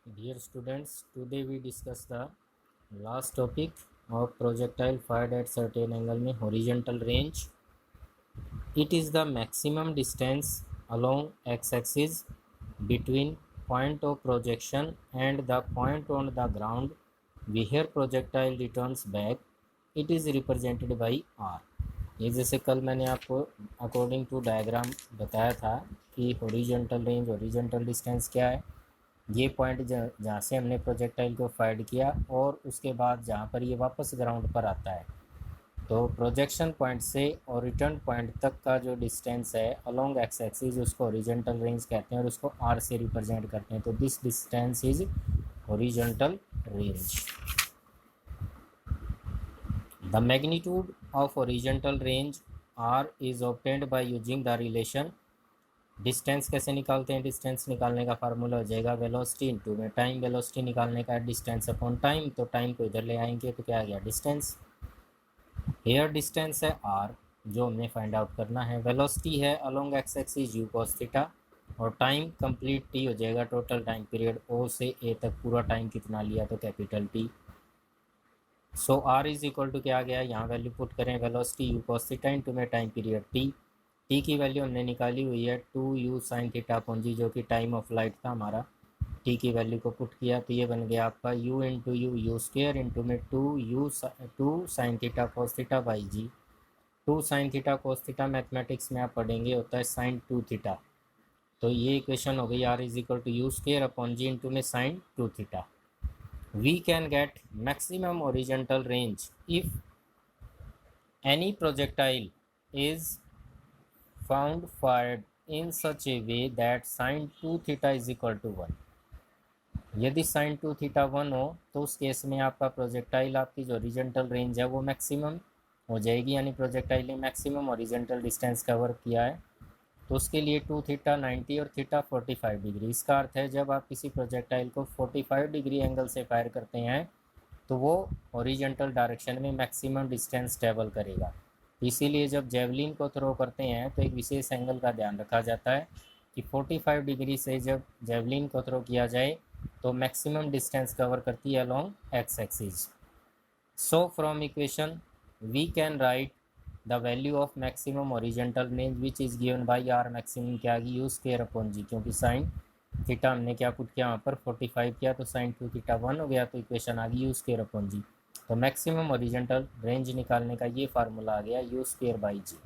Dear students, today we discuss the last topic of projectile fired at certain angle में horizontal range. It is the maximum distance along x-axis between point of projection and the point on the ground where projectile returns back. It is represented by r. ये जैसे कल मैंने आपको according to diagram बताया था कि horizontal range horizontal distance क्या है। ये पॉइंट जहाँ से हमने प्रोजेक्टाइल को फायर किया और उसके बाद जहाँ पर ये वापस ग्राउंड पर आता है, तो प्रोजेक्शन पॉइंट से और रिटर्न पॉइंट तक का जो डिस्टेंस है अलोंग एक्स एक्सिस उसको हॉरिजॉन्टल रेंज कहते हैं और उसको आर से रिप्रेजेंट करते हैं। तो this distance is horizontal range. The magnitude of horizontal range R is obtained by using the relation. Distance कैसे निकालते हैं? डिस्टेंस निकालने का फार्मूला हो जाएगा वेलोसिटी इनटू में टाइम। वेलोसिटी निकालने का डिस्टेंस अपॉन टाइम, तो टाइम को इधर ले आएंगे तो क्या आ गया डिस्टेंस। हेयर डिस्टेंस है आर जो हमने फाइंड आउट करना है। वेलोसिटी है along x axis U cos theta और टाइम कंप्लीट टी हो जाएगा टोटल टाइम पीरियड ओ से ए तक पूरा टाइम कितना लिया तो capital T. So R is equal to क्या आ गया, यहाँ वैल्यू पुट करें velocity U cos theta into में टाइम पीरियड टी। टी की वैल्यू हमने निकाली हुई है 2u साइन थीटा अपॉन जी जो कि टाइम ऑफ लाइट था हमारा। टी की वैल्यू को पुट किया तो ये बन गया आपका u into u square into में 2 sine theta cos theta by g. 2 sine theta cos theta mathematics में आप पढ़ेंगे होता है साइन 2 थीटा। तो ये इक्वेशन हो गई R is equal to U square upon G into में sine 2 theta. We can get maximum horizontal range if any projectile is found fired in such a way that sin 2 theta is equal to 1। यदि sin 2 theta 1 हो तो उस case में आपका projectile आपकी जो horizontal range है वो मैक्सिमम हो जाएगी, यानी प्रोजेक्टाइल ने मैक्सिमम ओरिजेंटल डिस्टेंस कवर किया है। तो उसके लिए 2 थीटा 90 और थीटा 45 डिग्री। इसका अर्थ है जब आप किसी प्रोजेक्टाइल को 45 डिग्री एंगल से फायर करते हैं तो वो ओरिजेंटल डायरेक्शन में मैक्सिमम डिस्टेंस ट्रेवल करेगा। इसीलिए जब जेवलिन को थ्रो करते हैं तो एक विशेष एंगल का ध्यान रखा जाता है कि 45 डिग्री से जब जेवलिन को थ्रो किया जाए तो मैक्सिमम डिस्टेंस कवर करती है along x axis. So from equation we can write the value of maximum horizontal range which is given by R maximum क्या आ गई यू स्क्वायर अपॉन जी, क्योंकि साइन थीटा हमने क्या पुट किया वहाँ पर 45 किया तो साइन 2 थीटा 1 हो गया, तो इक्वेशन आ गई यू स्क्वायर अपॉन जी। तो मैक्सिमम ओरिजेंटल रेंज निकालने का ये फार्मूला आ गया यू स्क्वायर बाई जी।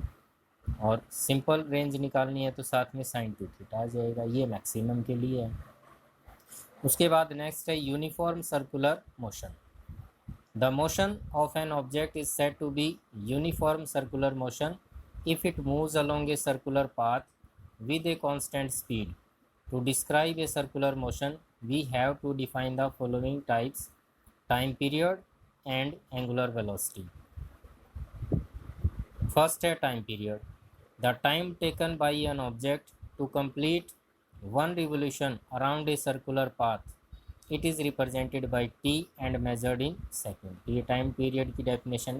और सिंपल रेंज निकालनी है तो साथ में साइन 2 थीटा आ जाएगा, ये मैक्सिमम के लिए है। उसके बाद नेक्स्ट है uniform circular motion. The motion of an object is said to be uniform circular motion if it moves along a circular path with a constant speed. To describe a circular motion, we have to define the following types: time period and angular velocity. First है time period. The time taken by an object to complete one revolution around a circular path. It is represented by t and measured in second. ये time period की definition